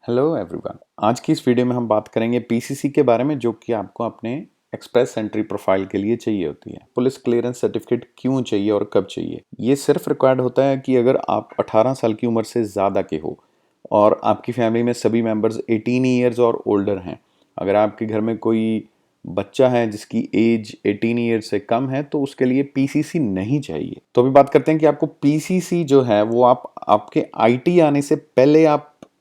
Hello everyone. आज की इस वीडियो में हम बात करेंगे पीसीसी के बारे में, जो कि आपको अपने एक्सप्रेस एंट्री प्रोफाइल के लिए चाहिए होती है। पुलिस क्लियरेंस सर्टिफिकेट क्यों चाहिए और कब चाहिए? ये सिर्फ रिक्वायर्ड होता है कि अगर आप 18 साल की उम्र से ज़्यादा के हो और आपकी फैमिली में सभी मेंबर्स 18 ईयर्स और ओल्डर हैं। अगर आपके घर में कोई बच्चा है जिसकी एज 18 ईयर्स से कम है तो उसके लिए पीसीसी नहीं चाहिए। तो अभी बात करते हैं कि आपको पीसीसी जो है वो आप आपके आईटी आने से पहले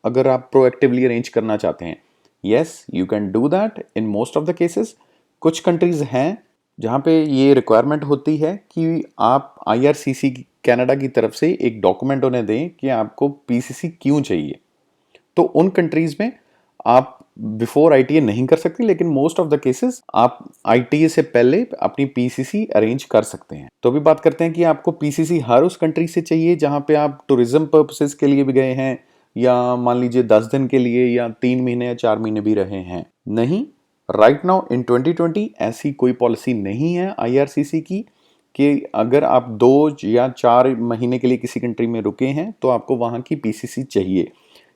अगर आप प्रोएक्टिवली अरेंज करना चाहते हैं, yes you can do that in most of the cases. कुछ कंट्रीज हैं जहाँ पे ये रिक्वायरमेंट होती है कि आप आईआरसीसी कनाडा की तरफ से एक डॉक्यूमेंट उन्हें दें कि आपको पीसीसी क्यों चाहिए। तो उन कंट्रीज में आप बिफोर आईटीए नहीं कर सकते, लेकिन मोस्ट ऑफ द केसेस आप आईटीए से पहले अपनी पीसीसी अरेंज कर सकते हैं। तो अभी बात करते हैं कि आपको पीसीसी हर उस कंट्री से चाहिए जहां पे आप टूरिज्म पर्पसेस के लिए भी गए हैं, या मान लीजिए 10 दिन के लिए, या 3 महीने या 4 महीने भी रहे हैं। नहीं, राइट नाउ इन 2020 ऐसी कोई पॉलिसी नहीं है आईआरसीसी की कि अगर आप 2 या 4 महीने के लिए किसी कंट्री में रुके हैं तो आपको वहां की पीसीसी चाहिए।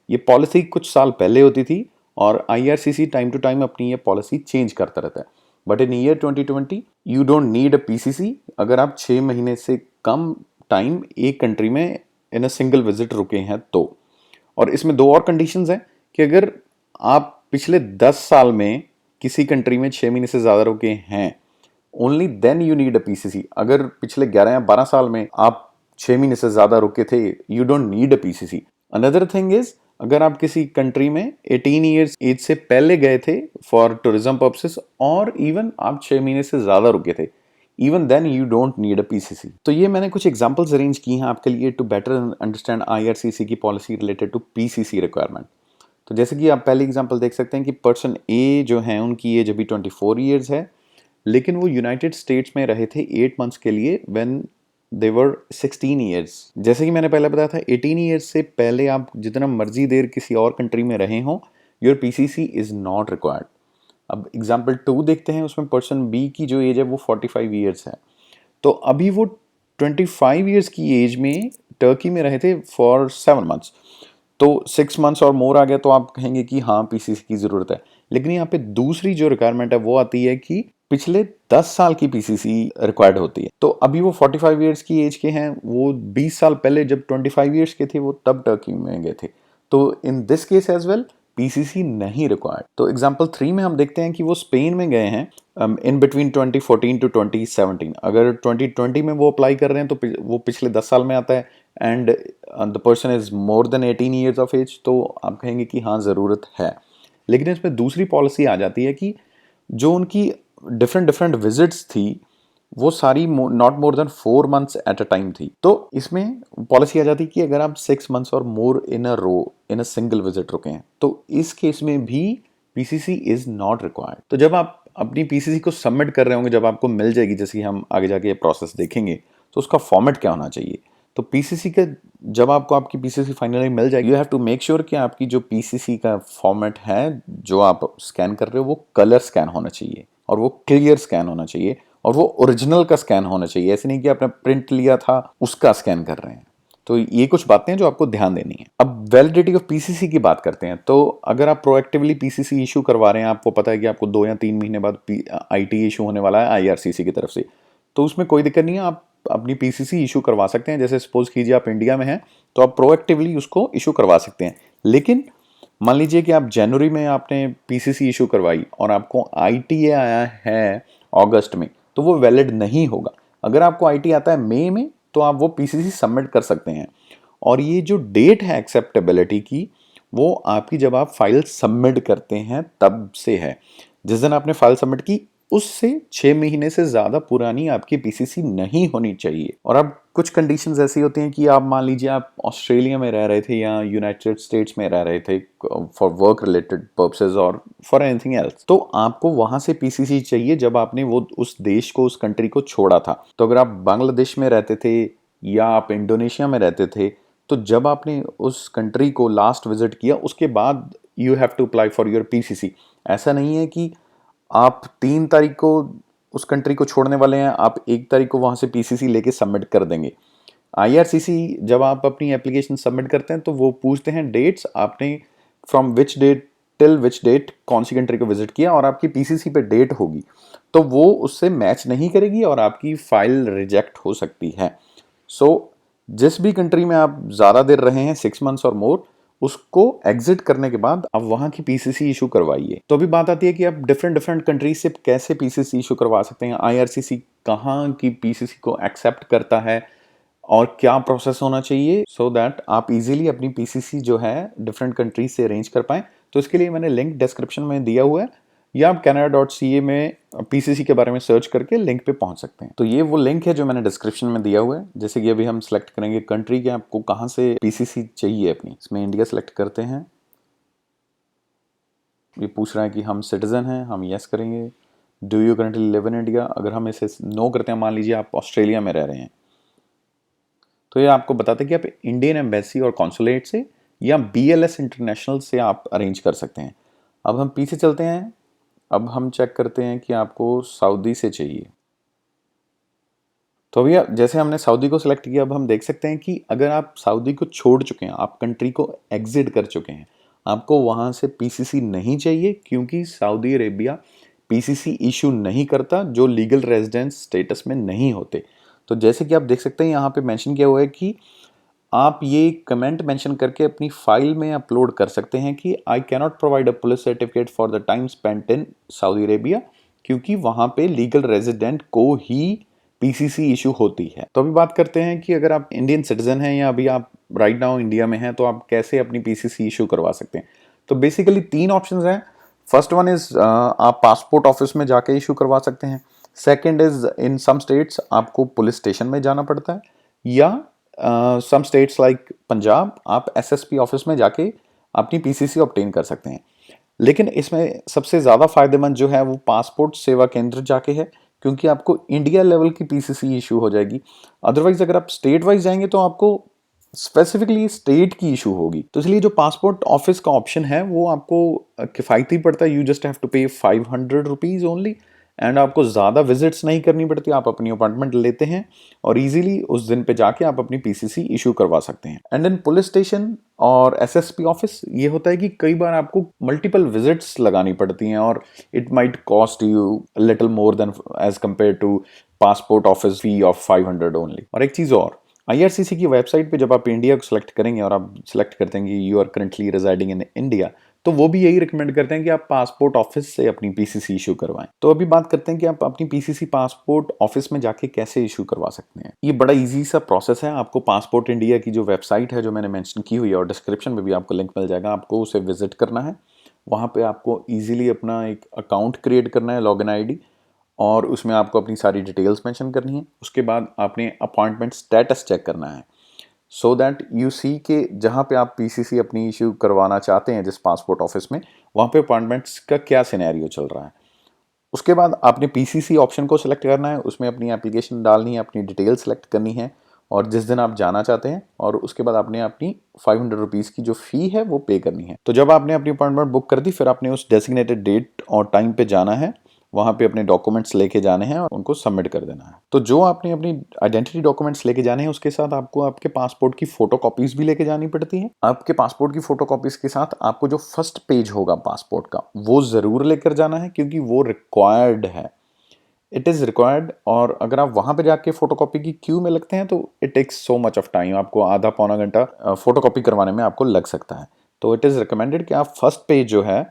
ये पॉलिसी कुछ साल पहले होती थी और आईआरसीसी टाइम टू टाइम अपनी ये पॉलिसी चेंज करता रहता है। But in year 2020 you don't need a PCC अगर आप 6 महीने से कम टाइम एक कंट्री में इन अ सिंगल विजिट रुके हैं तो। और इसमें 2 और कंडीशंस हैं कि अगर आप पिछले 10 साल में किसी कंट्री में 6 महीने से ज़्यादा रुके हैं, only then you need a PCC. अगर पिछले 11 या 12 साल में आप 6 महीने से ज़्यादा रुके थे, you don't need a PCC. Another thing is, अगर आप किसी कंट्री में 18 ईयर्स एज से पहले गए थे फॉर टूरिज्म पर्पसेस, और इवन आप 6 महीने से ज़्यादा रुके थे, even then you don't need a PCC. तो ये मैंने कुछ एग्जांपल्स अरेंज की हैं आपके लिए टू बेटर अंडरस्टैंड आईआरसीसी की policy related to PCC requirement. तो जैसे कि आप पहली एग्जांपल देख सकते हैं कि पर्सन ए जो है उनकी एज अभी 24 ईयर्स है, लेकिन वो यूनाइटेड स्टेट्स में रहे थे 8 मंथ्स के लिए व्हेन दे वर 16 ईयर्स। जैसे कि मैंने पहले बताया था, 18 ईयर्स से पहले आप जितना मर्जी देर किसी और कंट्री में रहे हों, your PCC is not required. अब एग्जाम्पल 2 देखते हैं, उसमें पर्सन बी की जो एज है वो 45 ईयर्स है। तो अभी वो 25 ईयर्स की एज में टर्की में रहे थे फॉर 7 मंथ्स। तो 6 मंथ्स और मोर आ गया तो आप कहेंगे कि हाँ पीसीसी की ज़रूरत है। लेकिन यहाँ पे दूसरी जो रिक्वायरमेंट है वो आती है कि पिछले 10 साल की पीसीसी रिक्वायर्ड होती है। तो अभी वो 45 ईयर्स की एज के हैं, वो 20 साल पहले जब 25 ईयर्स के थे वो तब टर्की में गए थे। तो in this case as well PCC नहीं रिक्वायर्ड। तो एग्जांपल 3 में हम देखते हैं कि वो स्पेन में गए हैं इन बिटवीन 2014 टू 2017। अगर 2020 में वो अप्लाई कर रहे हैं तो वो पिछले 10 साल में आता है, and the person is more than 18 years of age, तो आप कहेंगे कि हाँ ज़रूरत है। लेकिन इसमें दूसरी पॉलिसी आ जाती है कि जो उनकी डिफरेंट डिफरेंट विजिट्स थी वो सारी not more than 4 months at a time थी। तो इसमें पॉलिसी आ जाती है कि अगर आप 6 मंथ्स और मोर इन अ रो इन अ सिंगल विजिट रुके हैं तो इस केस में भी पीसीसी इज नॉट रिक्वायर्ड। तो जब आप अपनी पीसीसी को सबमिट कर रहे होंगे, जब आपको मिल जाएगी, जैसे कि हम आगे जाके ये प्रोसेस देखेंगे, तो उसका फॉर्मेट क्या होना चाहिए। तो पीसीसी का जब आपको आपकी पीसीसी फाइनली मिल जाएगी, you have to make sure कि आपकी जो पीसीसी का फॉर्मेट है जो आप स्कैन कर रहे हो वो कलर स्कैन होना चाहिए और वो क्लियर स्कैन होना चाहिए और वो ओरिजिनल का स्कैन होना चाहिए। ऐसे नहीं कि आपने प्रिंट लिया था उसका स्कैन कर रहे हैं। तो ये कुछ बातें हैं जो आपको ध्यान देनी है। अब वैलिडिटी ऑफ पीसीसी की बात करते हैं। तो अगर आप प्रोएक्टिवली पीसीसी इशू करवा रहे हैं, आपको पता है कि आपको 2 या 3 महीने बाद आईटी इशू होने वाला है आईआरसीसी की तरफ से, तो उसमें कोई दिक्कत नहीं है, आप अपनी पीसीसी इशू करवा सकते हैं। जैसे सपोज कीजिए आप इंडिया में हैं तो आप प्रोएक्टिवली उसको इशू करवा सकते हैं। लेकिन मान लीजिए कि आप जनवरी में आपने पीसीसी इशू करवाई और आपको आईटीए आया है अगस्त में, तो वो वैलिड नहीं होगा। अगर आपको आईटी आता है मई में तो आप वो पीसीसी सबमिट कर सकते हैं। और ये जो डेट है एक्सेप्टेबिलिटी की, वो आपकी जब आप फाइल सबमिट करते हैं तब से है। जिस दिन आपने फाइल सबमिट की उससे 6 महीने से ज़्यादा पुरानी आपकी पीसीसी नहीं होनी चाहिए। और अब कुछ कंडीशंस ऐसी होती हैं कि आप मान लीजिए आप ऑस्ट्रेलिया में रह रहे थे या यूनाइटेड स्टेट्स में रह रहे थे फॉर वर्क रिलेटेड पर्पसेस और फॉर एनीथिंग एल्स, तो आपको वहां से पीसीसी चाहिए जब आपने वो उस देश को, उस कंट्री को छोड़ा था। तो अगर आप बांग्लादेश में रहते थे या आप इंडोनेशिया में रहते थे, तो जब आपने उस कंट्री को लास्ट विजिट किया उसके बाद you have to apply for your PCC. ऐसा नहीं है कि आप 3 तारीख को उस कंट्री को छोड़ने वाले हैं, आप 1 तारीख को वहां से पीसीसी लेके सबमिट कर देंगे। आईआरसीसी जब आप अपनी एप्लीकेशन सबमिट करते हैं तो वो पूछते हैं डेट्स, आपने from which date till which date कौन सी कंट्री को विजिट किया, और आपकी पीसीसी पे डेट होगी तो वो उससे मैच नहीं करेगी और आपकी फाइल रिजेक्ट हो सकती है। सो जिस भी कंट्री में आप ज़्यादा देर रहे हैं 6 मंथ्स और मोर, उसको एग्जिट करने के बाद आप वहां की पीसीसी इशू करवाइए। तो अभी बात आती है कि आप डिफरेंट डिफरेंट कंट्रीज से कैसे पीसीसी इशू करवा सकते हैं, आईआरसीसी कहाँ की पीसीसी को एक्सेप्ट करता है और क्या प्रोसेस होना चाहिए सो दैट आप इजीली अपनी पीसीसी जो है डिफरेंट कंट्रीज से अरेंज कर पाएं। तो इसके लिए मैंने लिंक डिस्क्रिप्शन में दिया हुआ है, या आप canada.ca में पीसीसी के बारे में सर्च करके लिंक पे पहुंच सकते हैं। तो ये वो लिंक है जो मैंने डिस्क्रिप्शन में दिया हुआ है। जैसे कि अभी हम सेलेक्ट करेंगे कंट्री के आपको कहाँ से पीसीसी चाहिए अपनी, इसमें इंडिया सेलेक्ट करते हैं। ये पूछ रहा है कि हम सिटीजन हैं, हम यस करेंगे। Do you currently live in India, अगर हम इसे नो करते हैं, मान लीजिए आप ऑस्ट्रेलिया में रह रहे हैं, तो ये आपको बताते हैं कि आप इंडियन एम्बेसी और कॉन्सुलेट से या बीएलएस इंटरनेशनल से आप अरेंज कर सकते हैं। अब हम पीछे चलते हैं, अब हम चेक करते हैं कि आपको सऊदी से चाहिए। तो भैया जैसे हमने सऊदी को सिलेक्ट किया, अब हम देख सकते हैं कि अगर आप सऊदी को छोड़ चुके हैं, आप कंट्री को एग्जिट कर चुके हैं, आपको वहां से पीसीसी नहीं चाहिए, क्योंकि सऊदी अरेबिया पीसीसी इशू नहीं करता जो लीगल रेजिडेंस स्टेटस में नहीं होते। तो जैसे कि आप देख सकते हैं यहाँ पे मेंशन किया हुआ है कि आप ये कमेंट मेंशन करके अपनी फाइल में अपलोड कर सकते हैं कि I cannot provide a police certificate for the time spent in Saudi Arabia, क्योंकि वहां पे लीगल रेजिडेंट को ही पीसीसी इशू होती है। तो अभी बात करते हैं कि अगर आप इंडियन सिटीजन हैं या अभी आप राइट नाउ इंडिया में हैं, तो आप कैसे अपनी पीसीसी इशू करवा सकते हैं। तो बेसिकली 3 ऑप्शंस हैं। फर्स्ट वन इज आप पासपोर्ट ऑफिस में जाके इशू करवा सकते हैं। Second is in some states आपको पुलिस स्टेशन में जाना पड़ता है, या सम स्टेट्स लाइक पंजाब आप एसएसपी ऑफिस में जाके अपनी पीसीसी ऑब्टेन कर सकते हैं। लेकिन इसमें सबसे ज़्यादा फायदेमंद जो है वो पासपोर्ट सेवा केंद्र जाके है, क्योंकि आपको इंडिया लेवल की पीसीसी इशू हो जाएगी। अदरवाइज अगर आप स्टेट वाइज जाएंगे तो आपको स्पेसिफिकली स्टेट की इशू होगी। तो इसलिए जो पासपोर्ट ऑफिस का ऑप्शन है वो आपको किफ़ायती पड़ता है। यू जस्ट हैव टू पे 500 रुपीज़ ओनली, एंड आपको ज़्यादा विजिट्स नहीं करनी पड़ती। आप अपनी अपॉइंटमेंट लेते हैं और इजीली उस दिन पे जाके आप अपनी पीसीसी इशू करवा सकते हैं। एंड देन पुलिस स्टेशन और एसएसपी ऑफिस, ये होता है कि कई बार आपको मल्टीपल विजिट्स लगानी पड़ती हैं और it might cost you little more than as compare to passport office fee of 500 only. और एक चीज़ और, आईआरसीसी की वेबसाइट पे जब आप इंडिया को सिलेक्ट करेंगे और आप सिलेक्ट करते हैं कि you are currently residing in India, तो वो भी यही रिकमेंड करते हैं कि आप पासपोर्ट ऑफिस से अपनी पीसीसी इशू करवाएं। तो अभी बात करते हैं कि आप अपनी पीसीसी पासपोर्ट ऑफिस में जाके कैसे इशू करवा सकते हैं। ये बड़ा इजी सा प्रोसेस है। आपको पासपोर्ट इंडिया की जो वेबसाइट है जो मैंने मेंशन की हुई है और डिस्क्रिप्शन में भी आपको लिंक मिल जाएगा, आपको उसे विजिट करना है। वहाँ पे आपको ईजिली अपना एक अकाउंट क्रिएट करना है, लॉगिन आईडी, और उसमें आपको अपनी सारी डिटेल्स मेंशन करनी है। उसके बाद आपने अपॉइंटमेंट स्टेटस चेक करना है, सो दैट यू सी के जहाँ पे आप पीसीसी अपनी इशू करवाना चाहते हैं जिस पासपोर्ट ऑफिस में, वहाँ पे अपॉइंटमेंट्स का क्या सिनेरियो चल रहा है। उसके बाद आपने पीसीसी ऑप्शन को सिलेक्ट करना है, उसमें अपनी एप्लीकेशन डालनी है, अपनी डिटेल सेलेक्ट करनी है और जिस दिन आप जाना चाहते हैं, और उसके बाद आपने अपनी 500 रुपीज़ की जो फ़ी है वो पे करनी है। तो जब आपने अपनी अपॉइंटमेंट बुक कर दी, फिर आपने उस डेजिग्नेटेड डेट और टाइम पे जाना है, वहाँ पे अपने डॉक्यूमेंट्स लेके जाने हैं और उनको सबमिट कर देना है। तो जो आपने अपनी आइडेंटिटी डॉक्यूमेंट्स लेके जाने हैं, उसके साथ आपको आपके पासपोर्ट की फोटो कॉपीज भी लेके जानी पड़ती हैं। आपके पासपोर्ट की फोटो कॉपीज के साथ आपको जो फर्स्ट पेज होगा पासपोर्ट का, वो ज़रूर लेकर जाना है, क्योंकि वो रिक्वायर्ड है, इट इज़ रिक्वायर्ड। और अगर आप वहाँ पे जाके फोटोकॉपी की क्यू में लगते हैं तो it takes so much of time, आपको आधा पौना घंटा फोटोकॉपी करवाने में आपको लग सकता है। तो इट इज़ रिकमेंडेड कि आप फर्स्ट पेज जो है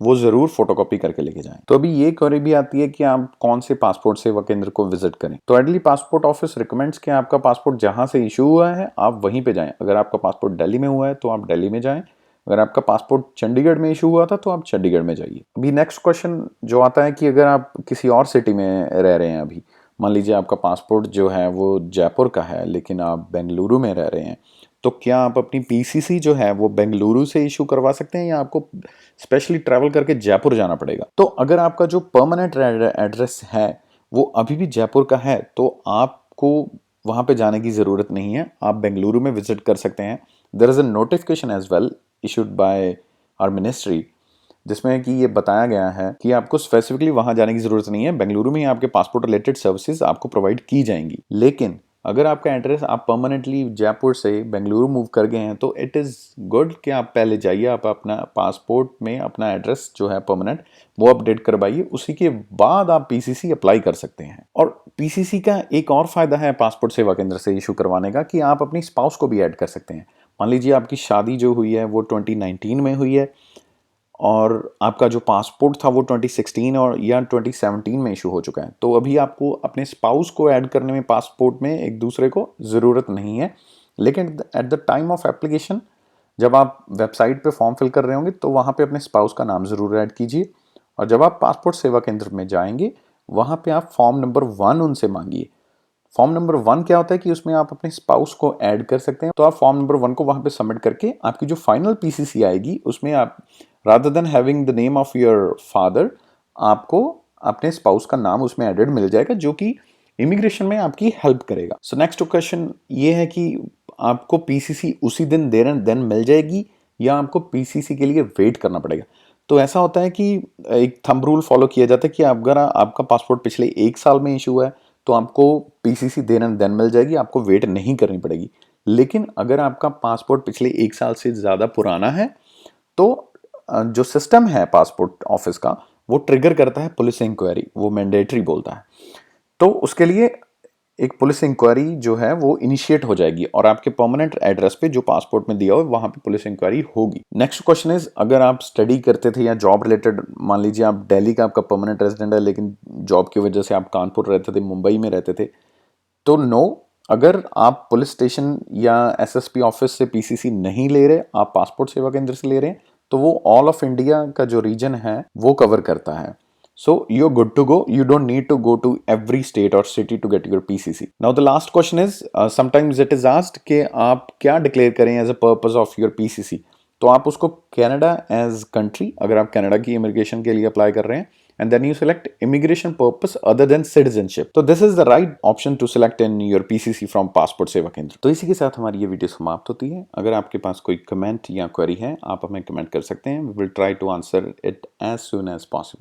वो ज़रूर फोटोकॉपी करके लेके जाएं। तो अभी ये क्वेरी भी आती है कि आप कौन से पासपोर्ट सेवा केंद्र को विजिट करें। तो एडली पासपोर्ट ऑफिस रिकमेंड्स कि आपका पासपोर्ट जहां से इशू हुआ है आप वहीं पे जाएं। अगर आपका पासपोर्ट दिल्ली में हुआ है तो आप दिल्ली में जाएं, अगर आपका पासपोर्ट चंडीगढ़ में इशू हुआ था तो आप चंडीगढ़ में जाइए। अभी नेक्स्ट क्वेश्चन जो आता है कि अगर आप किसी और सिटी में रह रहे हैं, अभी मान लीजिए आपका पासपोर्ट जो है वो जयपुर का है लेकिन आप बेंगलुरु में रह रहे हैं, तो क्या आप अपनी पीसीसी जो है वो बेंगलुरु से इशू करवा सकते हैं या आपको स्पेशली ट्रैवल करके जयपुर जाना पड़ेगा। तो अगर आपका जो परमानेंट एड्रेस है वो अभी भी जयपुर का है तो आपको वहाँ पे जाने की ज़रूरत नहीं है, आप बेंगलुरु में विजिट कर सकते हैं। There is a notification as well issued by our ministry, जिसमें कि ये बताया गया है कि आपको स्पेसिफिकली वहाँ जाने की ज़रूरत नहीं है, बेंगलुरु में ही आपके पासपोर्ट रिलेटेड सर्विसेज आपको प्रोवाइड की जाएंगी। लेकिन अगर आपका एड्रेस आप परमानेंटली जयपुर से बेंगलुरु मूव कर गए हैं तो इट इज़ गुड कि आप पहले जाइए, आप अपना पासपोर्ट में अपना एड्रेस जो है परमानेंट वो अपडेट करवाइए, उसी के बाद आप पीसीसी अप्लाई कर सकते हैं। और पीसीसी का एक और फायदा है पासपोर्ट सेवा केंद्र से इशू करवाने का कि आप अपनी स्पाउस को भी ऐड कर सकते हैं। मान लीजिए आपकी शादी जो हुई है वो 2019 में हुई है और आपका जो पासपोर्ट था वो 2016 और या 2017 में इशू हो चुका है, तो अभी आपको अपने स्पाउस को ऐड करने में पासपोर्ट में एक दूसरे को ज़रूरत नहीं है। लेकिन at the time of application जब आप वेबसाइट पे फॉर्म फिल कर रहे होंगे तो वहाँ पे अपने स्पाउस का नाम ज़रूर ऐड कीजिए। और जब आप पासपोर्ट सेवा केंद्र में जाएंगे वहाँ पे आप फॉर्म नंबर 1 उनसे मांगिए। फॉर्म नंबर 1 क्या होता है कि उसमें आप अपने स्पाउस को ऐड कर सकते हैं। तो आप फॉर्म नंबर 1 को वहाँ पे सबमिट करके आपकी जो फाइनल पीसीसी आएगी उसमें आप rather than having the name of your father आपको अपने स्पाउस का नाम उसमें एडेड मिल जाएगा, जो कि इमिग्रेशन में आपकी हेल्प करेगा। सो नेक्स्ट क्वेश्चन ये है कि आपको पीसीसी उसी दिन देन मिल जाएगी या आपको पीसीसी के लिए वेट करना पड़ेगा। तो ऐसा होता है कि एक थंब रूल फॉलो किया जाता है कि अगर आपका पासपोर्ट पिछले 1 साल में इशू है तो आपको पीसीसी देन मिल जाएगी, आपको वेट नहीं करनी पड़ेगी। लेकिन अगर आपका पासपोर्ट पिछले 1 साल से ज़्यादा पुराना है तो जो सिस्टम है पासपोर्ट ऑफिस का वो ट्रिगर करता है पुलिस इंक्वायरी, वो मैंडेटरी बोलता है। तो उसके लिए एक पुलिस इंक्वायरी जो है वो इनिशिएट हो जाएगी और आपके परमानेंट एड्रेस पे जो पासपोर्ट में दिया हो वहां पे पुलिस इंक्वायरी होगी। नेक्स्ट क्वेश्चन इज, अगर आप स्टडी करते थे या जॉब रिलेटेड, मान लीजिए आप दिल्ली का आपका परमानेंट रेजिडेंट है लेकिन जॉब की वजह से आप कानपुर रहते थे, मुंबई में रहते थे, तो नो, अगर आप पुलिस स्टेशन या एसएसपी ऑफिस से पीसीसी नहीं ले रहे, आप पासपोर्ट सेवा केंद्र से ले रहे हैं, तो वो ऑल ऑफ इंडिया का जो रीजन है वो कवर करता है। So you're good to go. You don't need to go to every state or city to get your PCC. Now the last question is, sometimes it is asked कि आप क्या declare करें as a purpose of your PCC. तो आप उसको Canada as country, अगर आप Canada की इमिग्रेशन के लिए अप्लाई कर रहे हैं, and then you select immigration purpose other than citizenship. तो this is the right option to select in your PCC from passport सेवा केंद्र। तो इसी के साथ हमारी ये वीडियो समाप्त होती है। अगर आपके पास कोई कमेंट या क्वेरी है आप हमें कमेंट कर सकते हैं। We will try to answer it as soon as possible.